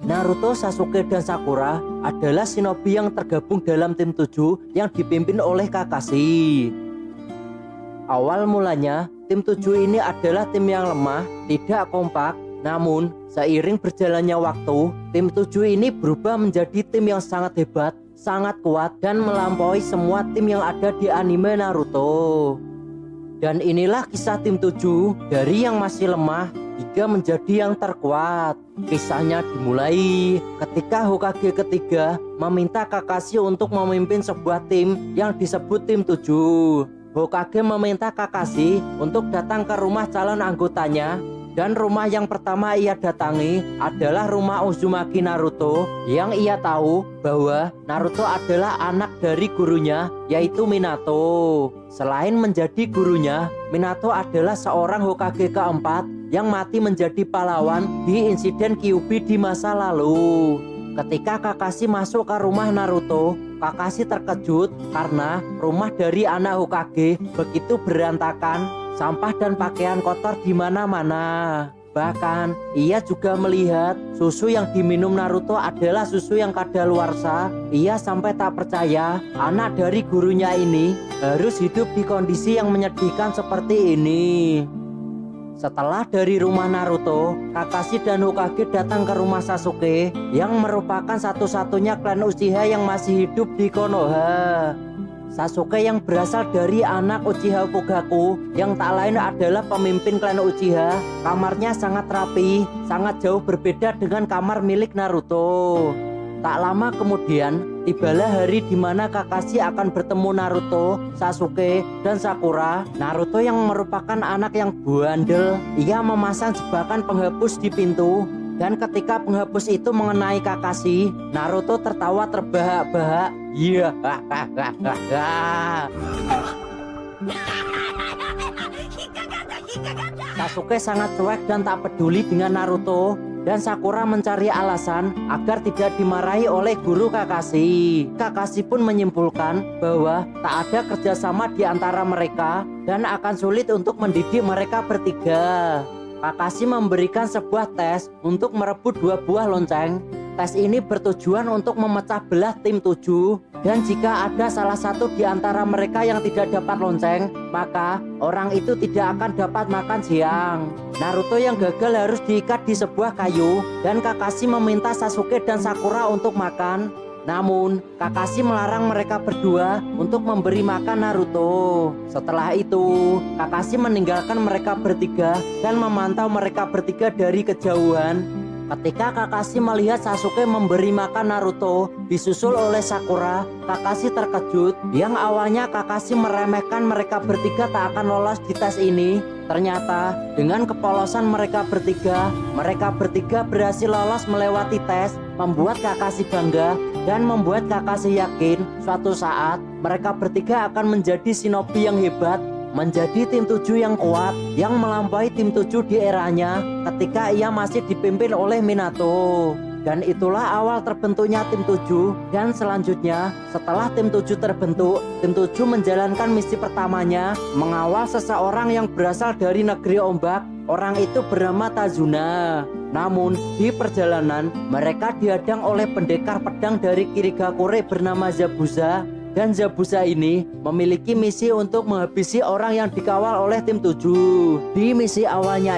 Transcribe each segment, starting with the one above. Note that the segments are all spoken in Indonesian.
Naruto, Sasuke, dan Sakura adalah shinobi yang tergabung dalam tim 7 yang dipimpin oleh Kakashi. Awal mulanya, tim 7 ini adalah tim yang lemah, tidak kompak. Namun, seiring berjalannya waktu, tim 7 ini berubah menjadi tim yang sangat hebat, sangat kuat, dan melampaui semua tim yang ada di anime Naruto. Dan inilah kisah tim 7 dari yang masih lemah hingga menjadi yang terkuat. Kisahnya dimulai ketika Hokage ketiga meminta Kakashi untuk memimpin sebuah tim yang disebut tim 7. Hokage meminta Kakashi untuk datang ke rumah calon anggotanya. Dan rumah yang pertama ia datangi adalah rumah Uzumaki Naruto, yang ia tahu bahwa Naruto adalah anak dari gurunya, yaitu Minato. Selain menjadi gurunya, Minato adalah seorang Hokage keempat yang mati menjadi pahlawan di insiden Kyuubi di masa lalu. Ketika Kakashi masuk ke rumah Naruto, Kakashi terkejut karena rumah dari anak Hokage begitu berantakan, sampah dan pakaian kotor di mana-mana. Bahkan, ia juga melihat susu yang diminum Naruto adalah susu yang kadaluarsa. Ia sampai tak percaya anak dari gurunya ini harus hidup di kondisi yang menyedihkan seperti ini. Setelah dari rumah Naruto, Kakashi dan Hokage datang ke rumah Sasuke yang merupakan satu-satunya klan Uchiha yang masih hidup di Konoha. Sasuke yang berasal dari anak Uchiha Fugaku yang tak lain adalah pemimpin klan Uchiha. Kamarnya sangat rapi, sangat jauh berbeda dengan kamar milik Naruto. Tak lama kemudian, tibalah hari di mana Kakashi akan bertemu Naruto, Sasuke, dan Sakura. Naruto yang merupakan anak yang bandel, ia memasang jebakan penghapus di pintu. Dan ketika penghapus itu mengenai Kakashi, Naruto tertawa terbahak-bahak. Iya, Sasuke sangat cuek dan tak peduli dengan Naruto. Dan Sakura mencari alasan agar tidak dimarahi oleh guru Kakashi. Kakashi pun menyimpulkan bahwa tak ada kerjasama di antara mereka dan akan sulit untuk mendidik mereka bertiga. Kakashi memberikan sebuah tes untuk merebut 2 buah lonceng. Tes ini bertujuan untuk memecah belah tim 7. Dan jika ada salah satu di antara mereka yang tidak dapat lonceng, maka orang itu tidak akan dapat makan siang. Naruto yang gagal harus diikat di sebuah kayu. Dan Kakashi meminta Sasuke dan Sakura untuk makan. Namun, Kakashi melarang mereka berdua untuk memberi makan Naruto. Setelah itu, Kakashi meninggalkan mereka bertiga dan memantau mereka bertiga dari kejauhan. Ketika Kakashi melihat Sasuke memberi makan Naruto disusul oleh Sakura, Kakashi terkejut. Yang awalnya Kakashi meremehkan mereka bertiga tak akan lolos di tes ini. Ternyata dengan kepolosan mereka bertiga berhasil lolos melewati tes, membuat Kakashi bangga dan membuat Kakashi yakin suatu saat mereka bertiga akan menjadi shinobi yang hebat, menjadi tim 7 yang kuat, yang melampaui tim 7 di eranya ketika ia masih dipimpin oleh Minato. Dan itulah awal terbentuknya tim 7. Dan selanjutnya, setelah tim 7 terbentuk, tim 7 menjalankan misi pertamanya, mengawal seseorang yang berasal dari negeri ombak. Orang itu bernama Tazuna. Namun, di perjalanan, mereka dihadang oleh pendekar pedang dari Kirigakure bernama Zabuza. Dan Zabuza ini memiliki misi untuk menghabisi orang yang dikawal oleh tim 7. Di misi awalnya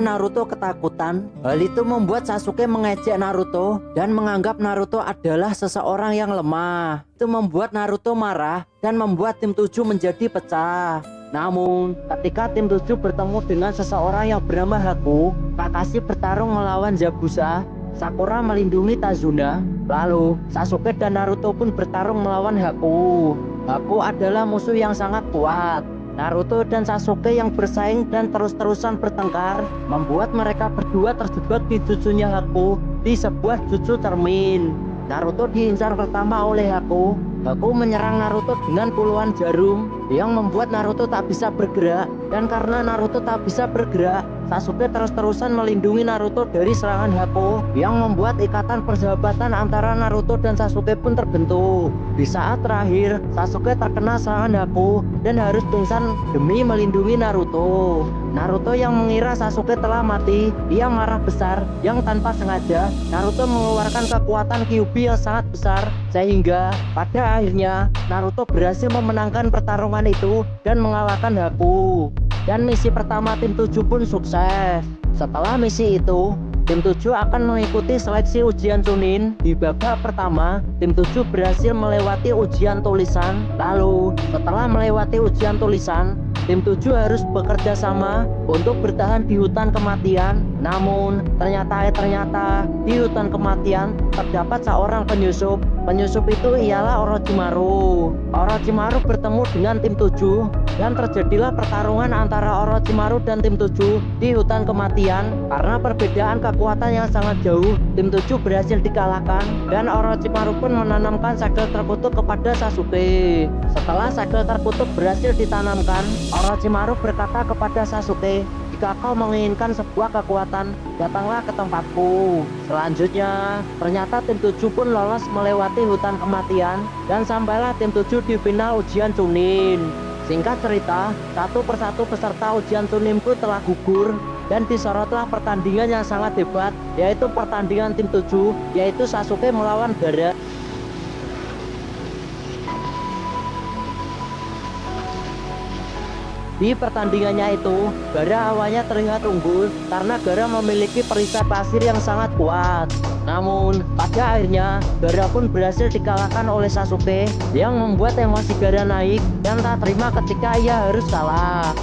Naruto ketakutan. Hal itu membuat Sasuke mengejek Naruto dan menganggap Naruto adalah seseorang yang lemah. Itu membuat Naruto marah dan membuat tim 7 menjadi pecah. Namun, ketika tim 7 bertemu dengan seseorang yang bernama Haku, Kakashi bertarung melawan Zabuza. Sakura melindungi Tazuna. Lalu Sasuke dan Naruto pun bertarung melawan Haku. Haku adalah musuh yang sangat kuat. Naruto dan Sasuke yang bersaing dan terus-terusan bertengkar membuat mereka berdua terjebak di jutsunya Haku di sebuah jutsu cermin. Naruto diincar pertama oleh Haku. Haku menyerang Naruto dengan puluhan jarum yang membuat Naruto tak bisa bergerak. Dan karena Naruto tak bisa bergerak, Sasuke terus-terusan melindungi Naruto dari serangan Hako yang membuat ikatan persahabatan antara Naruto dan Sasuke pun terbentuk. Di saat terakhir, Sasuke terkena serangan Hako dan harus pingsan demi melindungi Naruto. Naruto yang mengira Sasuke telah mati, dia marah besar yang tanpa sengaja Naruto mengeluarkan kekuatan Kyuubi yang sangat besar sehingga pada akhirnya Naruto berhasil memenangkan pertarungan itu dan mengalahkan Haku. Dan misi pertama tim 7 pun sukses. Setelah misi itu, tim 7 akan mengikuti seleksi ujian Chunin. Di babak pertama, tim 7 berhasil melewati ujian tulisan. Lalu, setelah melewati ujian tulisan, tim 7 harus bekerja sama untuk bertahan di hutan kematian. Namun, ternyata di hutan kematian terdapat seorang penyusup. Penyusup itu ialah Orochimaru. Orochimaru bertemu dengan tim 7 dan terjadilah pertarungan antara Orochimaru dan tim 7 di hutan kematian. Karena perbedaan kekuatan yang sangat jauh, tim 7 berhasil dikalahkan dan Orochimaru pun menanamkan segel terkutuk kepada Sasuke. Setelah segel terkutuk berhasil ditanamkan, Orochimaru berkata kepada Sasuke, "Jika kau menginginkan sebuah kekuatan, datanglah ke tempatku." Selanjutnya, ternyata tim 7 pun lolos melewati hutan kematian dan sampailah tim 7 di final ujian Chunin. Singkat cerita, satu persatu peserta ujian Chunin pun telah gugur dan disorotlah pertandingan yang sangat hebat, yaitu pertandingan tim 7, yaitu Sasuke melawan Gaara. Di pertandingannya itu, Gaara awalnya terlihat unggul karena Gaara memiliki perisai pasir yang sangat kuat. Namun, pada akhirnya Gaara pun berhasil dikalahkan oleh Sasuke yang membuat emosi Gaara naik dan tak terima ketika ia harus kalah.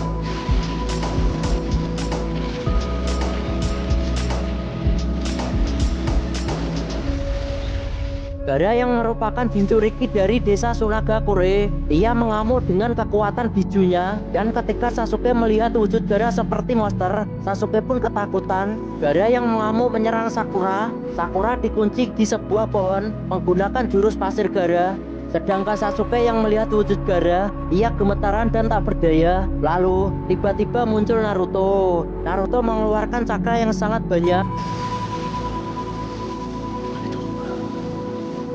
Gaara yang merupakan Jinchuriki dari desa Sunagakure, ia mengamuk dengan kekuatan bijunya dan ketika Sasuke melihat wujud Gaara seperti monster, Sasuke pun ketakutan. Gaara yang mengamuk menyerang Sakura. Sakura dikunci di sebuah pohon menggunakan jurus pasir Gaara. Sedangkan Sasuke yang melihat wujud Gaara, ia gemetaran dan tak berdaya. Lalu, tiba-tiba muncul Naruto. Naruto mengeluarkan cakra yang sangat banyak.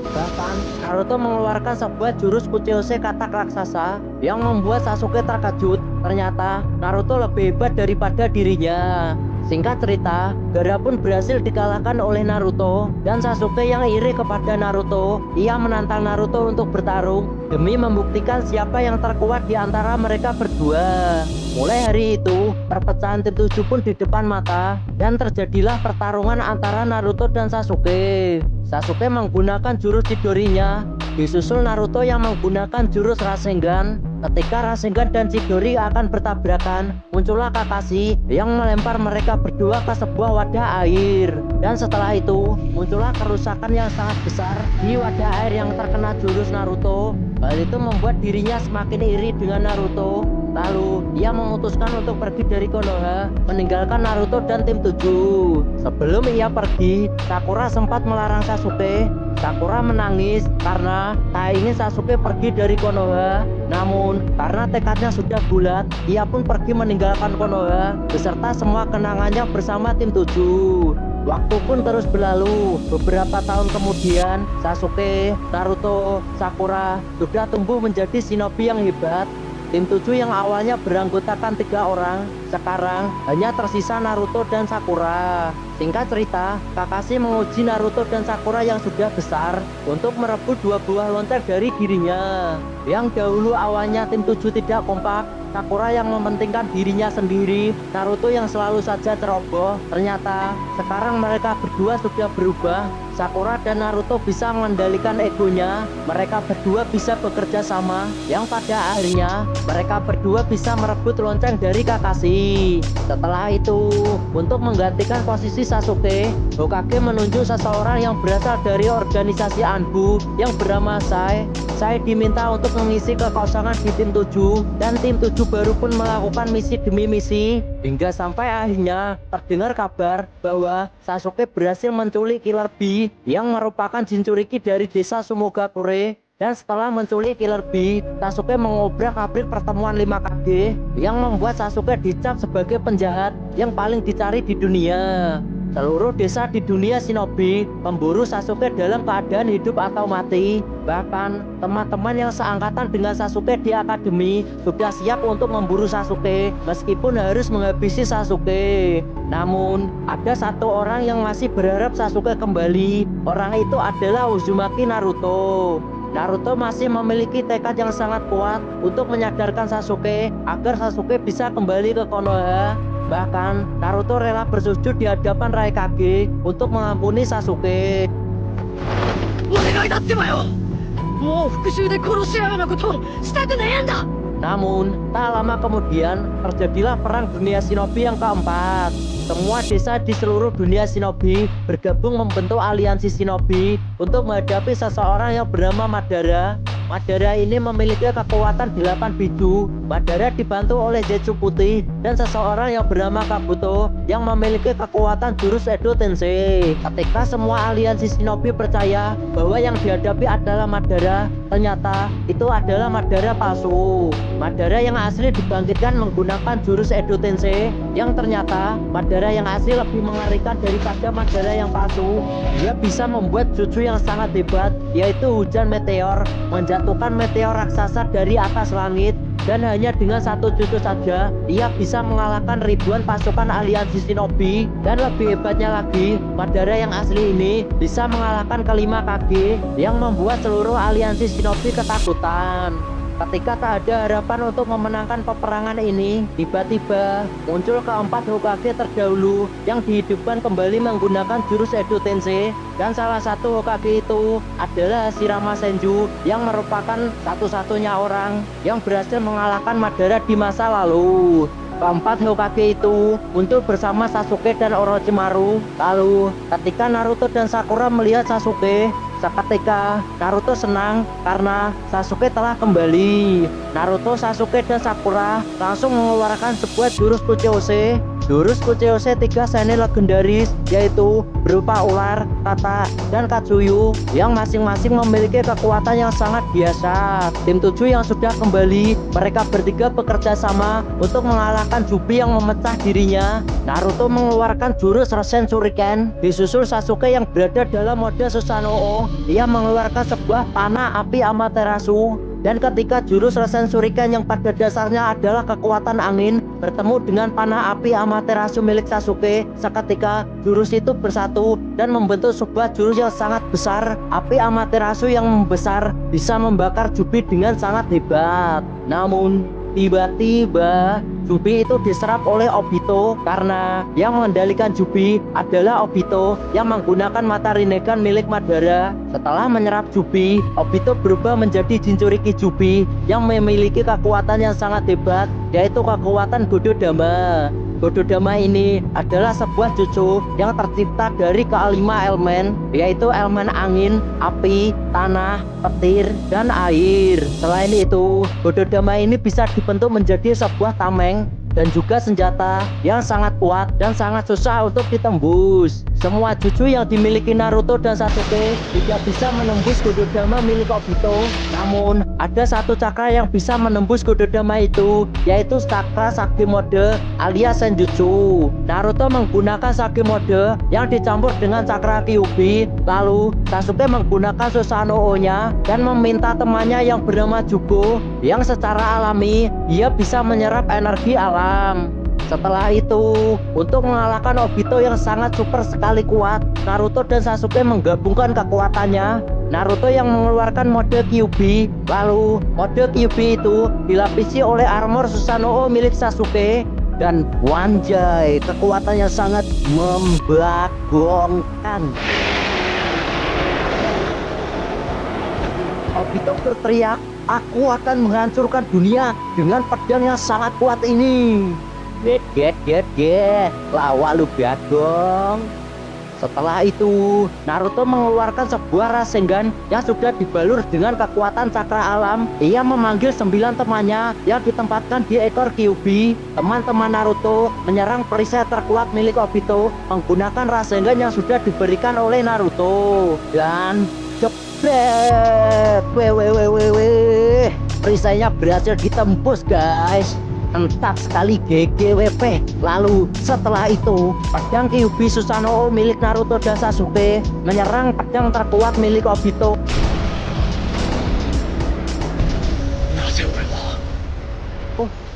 Bahkan, Naruto mengeluarkan sebuah jurus Kuchihose Katak Raksasa yang membuat Sasuke terkejut. Ternyata, Naruto lebih hebat daripada dirinya. Singkat cerita, Gaara pun berhasil dikalahkan oleh Naruto dan Sasuke yang iri kepada Naruto, ia menantang Naruto untuk bertarung demi membuktikan siapa yang terkuat di antara mereka berdua. Mulai hari itu, perpecahan tim 7 pun di depan mata dan terjadilah pertarungan antara Naruto dan Sasuke. Sasuke menggunakan jurus Chidorinya, disusul Naruto yang menggunakan jurus Rasengan. Ketika Rasengan dan Chidori akan bertabrakan, muncullah Kakashi yang melempar mereka berdua ke sebuah wadah air. Dan setelah itu, muncullah kerusakan yang sangat besar di wadah air yang terkena jurus Naruto. Hal itu membuat dirinya semakin iri dengan Naruto. Lalu, ia memutuskan untuk pergi dari Konoha, meninggalkan Naruto dan tim 7. Sebelum ia pergi, Sakura sempat melarang Sasuke. Sakura menangis karena tak ingin Sasuke pergi dari Konoha. Namun, karena tekadnya sudah bulat, ia pun pergi meninggalkan Konoha beserta semua kenangannya bersama tim 7. Waktu pun terus berlalu. Beberapa tahun kemudian, Sasuke, Naruto, Sakura sudah tumbuh menjadi shinobi yang hebat. Tim 7 yang awalnya beranggotakan 3 orang, sekarang hanya tersisa Naruto dan Sakura. Singkat cerita, Kakashi menguji Naruto dan Sakura yang sudah besar untuk merebut 2 buah lontar dari dirinya. Yang dahulu awalnya tim 7 tidak kompak, Sakura yang mementingkan dirinya sendiri, Naruto yang selalu saja ceroboh. Ternyata, sekarang mereka berdua sudah berubah. Sakura dan Naruto bisa mengendalikan egonya. Mereka berdua bisa bekerja sama, yang pada akhirnya mereka berdua bisa merebut lonceng dari Kakashi. Setelah itu, untuk menggantikan posisi Sasuke, Hokage menunjuk seseorang yang berasal dari organisasi Anbu yang bernama Sai. Sai diminta untuk mengisi kekosongan di tim 7 dan tim 7 baru pun melakukan misi demi misi hingga sampai akhirnya terdengar kabar bahwa Sasuke berhasil menculik Killer Bee yang merupakan Jinchuriki dari desa Sumogakure. Dan setelah menculik Killer Bee, Sasuke mengobrak-abrik pertemuan 5 Kage yang membuat Sasuke dicap sebagai penjahat yang paling dicari di dunia. Seluruh desa di dunia shinobi memburu Sasuke dalam keadaan hidup atau mati. Bahkan teman-teman yang seangkatan dengan Sasuke di akademi sudah siap untuk memburu Sasuke meskipun harus menghabisi Sasuke. Namun ada satu orang yang masih berharap Sasuke kembali. Orang itu adalah Uzumaki Naruto. Naruto masih memiliki tekad yang sangat kuat untuk menyadarkan Sasuke agar Sasuke bisa kembali ke Konoha. Bahkan Naruto rela bersujud di hadapan Raikage untuk mengampuni Sasuke. Namun tak lama kemudian terjadilah perang dunia shinobi yang keempat. Semua desa di seluruh dunia shinobi bergabung membentuk aliansi shinobi untuk menghadapi seseorang yang bernama Madara. Madara ini memiliki kekuatan 8 biju. Madara dibantu oleh Zetsu Putih dan seseorang yang bernama Kabuto yang memiliki kekuatan jurus Edo Tensei. Ketika semua aliansi shinobi percaya bahwa yang dihadapi adalah Madara, ternyata itu adalah Madara palsu. Madara yang asli dibangkitkan menggunakan jurus Edo Tensei, yang ternyata Madara yang asli lebih mengerikan daripada Madara yang palsu. Dia bisa membuat jutsu yang sangat hebat, yaitu hujan meteor, menjatuhkan meteor raksasa dari atas langit. Dan hanya dengan satu jutsu saja, dia bisa mengalahkan ribuan pasukan aliansi shinobi. Dan lebih hebatnya lagi, Madara yang asli ini bisa mengalahkan kelima Kage yang membuat seluruh aliansi shinobi ketakutan. Ketika tak ada harapan untuk memenangkan peperangan ini, tiba-tiba muncul keempat Hokage terdahulu yang dihidupkan kembali menggunakan jurus Edo Tensei. Dan salah satu Hokage itu adalah Hashirama Senju yang merupakan satu-satunya orang yang berhasil mengalahkan Madara di masa lalu. Keempat Hokage itu muncul bersama Sasuke dan Orochimaru. Lalu ketika Naruto dan Sakura melihat Sasuke, seketika Naruto senang karena Sasuke telah kembali. Naruto, Sasuke, dan Sakura langsung mengeluarkan sebuah jurus Kuchihose. Jurus Kuchihose 3 seinen legendaris, yaitu berupa ular, kata, dan katsuyu yang masing-masing memiliki kekuatan yang sangat biasa. Tim 7 yang sudah kembali, mereka bertiga bekerja sama untuk mengalahkan Jubi yang memecah dirinya. Naruto mengeluarkan jurus Rasen Shuriken, disusul Sasuke yang berada dalam mode Susanoo. Ia mengeluarkan sebuah panah api Amaterasu. Dan ketika jurus Rasen Shuriken yang pada dasarnya adalah kekuatan angin bertemu dengan panah api Amaterasu milik Sasuke, seketika jurus itu bersatu dan membentuk sebuah jurus yang sangat besar. Api Amaterasu yang membesar bisa membakar Jubi dengan sangat hebat. Namun tiba-tiba Jubi itu diserap oleh Obito karena yang mengendalikan Jubi adalah Obito yang menggunakan mata Rinnegan milik Madara. Setelah menyerap Jubi, Obito berubah menjadi Jinchuriki Jubi yang memiliki kekuatan yang sangat hebat, yaitu kekuatan Gododama. Gododama ini adalah sebuah jutsu yang tercipta dari kelima elemen, yaitu elemen angin, api, tanah, petir, dan air. Selain itu, Gododama ini bisa dibentuk menjadi sebuah tameng dan juga senjata yang sangat kuat dan sangat susah untuk ditembus. Semua jutsu yang dimiliki Naruto dan Sasuke tidak bisa menembus Gododama milik Obito. Namun ada satu cakra yang bisa menembus Gododama itu, yaitu cakra Sage Mode alias Senjutsu. Naruto menggunakan Sage Mode yang dicampur dengan cakra Kyuubi. Lalu Sasuke menggunakan Susanoo-nya dan meminta temannya yang bernama Jugo yang secara alami dia bisa menyerap energi alam. Setelah itu, untuk mengalahkan Obito yang sangat super sekali kuat, Naruto dan Sasuke menggabungkan kekuatannya. Naruto yang mengeluarkan mode Kyuubi, lalu mode Kyuubi itu dilapisi oleh armor Susanoo milik Sasuke. Dan wanjay, kekuatannya sangat membagongkan. Obito berteriak, "Aku akan menghancurkan dunia dengan pedang yang sangat kuat ini." Get, lawa lu bagong. Setelah itu, Naruto mengeluarkan sebuah Rasengan yang sudah dibalur dengan kekuatan cakra alam. Ia memanggil 9 temannya yang ditempatkan di ekor Kyuubi. Teman-teman Naruto menyerang perisai terkuat milik Obito menggunakan Rasengan yang sudah diberikan oleh Naruto. Dan Jebret. Weh. Perisainya berhasil ditembus guys. Entah sekali GGWP. Lalu setelah itu pedang Kyuubi Susanoo milik Naruto dan Sasuke menyerang pedang terkuat milik Obito.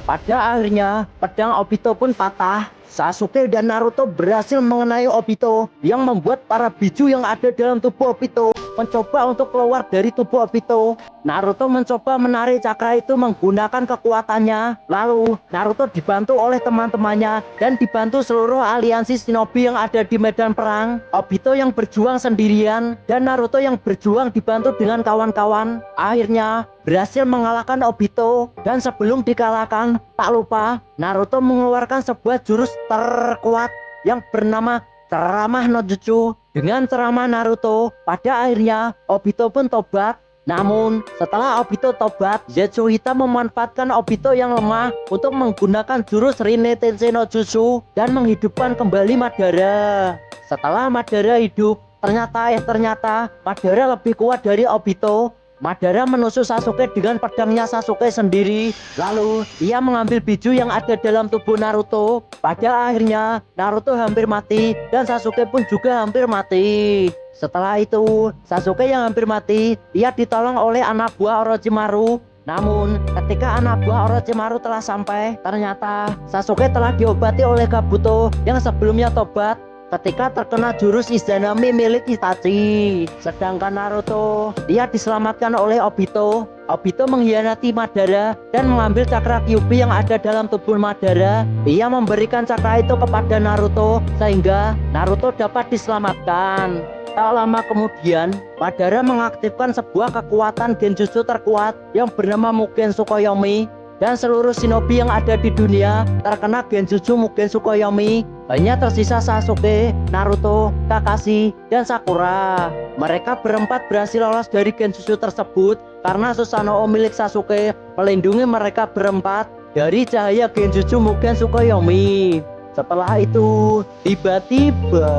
Pada akhirnya pedang Obito pun patah. Sasuke dan Naruto berhasil mengenai Obito yang membuat para biju yang ada dalam tubuh Obito mencoba untuk keluar dari tubuh Obito. Naruto mencoba menarik cakra itu menggunakan kekuatannya. Lalu Naruto dibantu oleh teman-temannya dan dibantu seluruh aliansi shinobi yang ada di medan perang. Obito yang berjuang sendirian dan Naruto yang berjuang dibantu dengan kawan-kawan akhirnya berhasil mengalahkan Obito. Dan sebelum dikalahkan, tak lupa Naruto mengeluarkan sebuah jurus terkuat yang bernama ceramah no jutsu. Dengan ceramah Naruto, pada akhirnya Obito pun tobat. Namun setelah Obito tobat, Zetsu Hitam memanfaatkan Obito yang lemah untuk menggunakan jurus Rinne Tensei no Jutsu dan menghidupkan kembali Madara. Setelah Madara hidup, ternyata Madara lebih kuat dari Obito. Madara menusuk Sasuke dengan pedangnya Sasuke sendiri. Lalu ia mengambil biju yang ada dalam tubuh Naruto. Pada akhirnya Naruto hampir mati dan Sasuke pun juga hampir mati. Setelah itu Sasuke yang hampir mati, ia ditolong oleh anak buah Orochimaru. Namun ketika anak buah Orochimaru telah sampai, ternyata Sasuke telah diobati oleh Kabuto yang sebelumnya tobat ketika terkena jurus Izanami milik Itachi. Sedangkan Naruto, dia diselamatkan oleh Obito. Obito mengkhianati Madara dan mengambil cakra Kyuubi yang ada dalam tubuh Madara. Ia memberikan cakra itu kepada Naruto sehingga Naruto dapat diselamatkan. Tak lama kemudian, Madara mengaktifkan sebuah kekuatan genjutsu terkuat yang bernama Mugen Tsukuyomi. Dan seluruh shinobi yang ada di dunia terkena genjutsu Mugen Tsukuyomi. Hanya tersisa Sasuke, Naruto, Kakashi, dan Sakura. Mereka berempat berhasil lolos dari genjutsu tersebut karena Susanoo milik Sasuke melindungi mereka berempat dari cahaya genjutsu Mugen Tsukuyomi. Setelah itu, tiba-tiba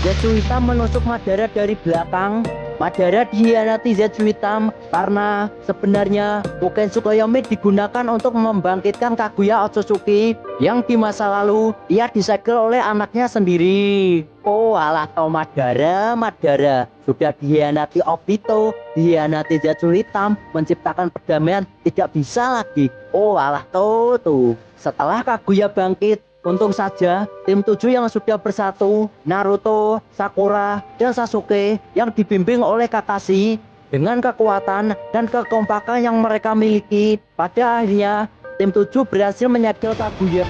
Zetsu Hitam menusuk Madara dari belakang. Madara dikhianati Zetsu Hitam karena sebenarnya Mugen Tsukuyomi digunakan untuk membangkitkan Kaguya Otsutsuki yang di masa lalu ia disegel oleh anaknya sendiri. Oh alah kau Madara sudah dikhianati Obito, dikhianati Zetsu Hitam, menciptakan perdamaian tidak bisa lagi. Oh alah tuh. Setelah Kaguya bangkit, untung saja tim 7 yang sudah bersatu, Naruto, Sakura, dan Sasuke yang dibimbing oleh Kakashi dengan kekuatan dan kekompakan yang mereka miliki. Pada akhirnya tim 7 berhasil menyegel Kaguya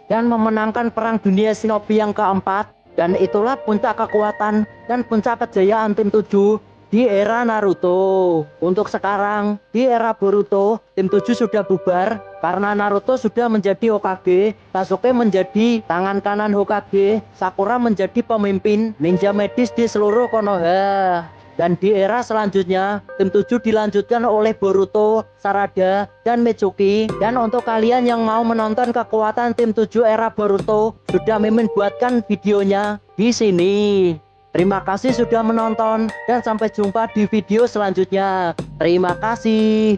dan memenangkan perang dunia shinobi yang keempat. Dan itulah puncak kekuatan dan puncak kejayaan tim 7 di era Naruto. Untuk sekarang di era Boruto, tim 7 sudah bubar karena Naruto sudah menjadi Hokage, Sasuke menjadi tangan kanan Hokage, Sakura menjadi pemimpin ninja medis di seluruh Konoha. Dan di era selanjutnya, tim 7 dilanjutkan oleh Boruto, Sarada, dan Mitsuki. Dan untuk kalian yang mau menonton kekuatan tim 7 era Boruto, sudah Mimin buatkan videonya di sini. Terima kasih sudah menonton dan sampai jumpa di video selanjutnya. Terima kasih.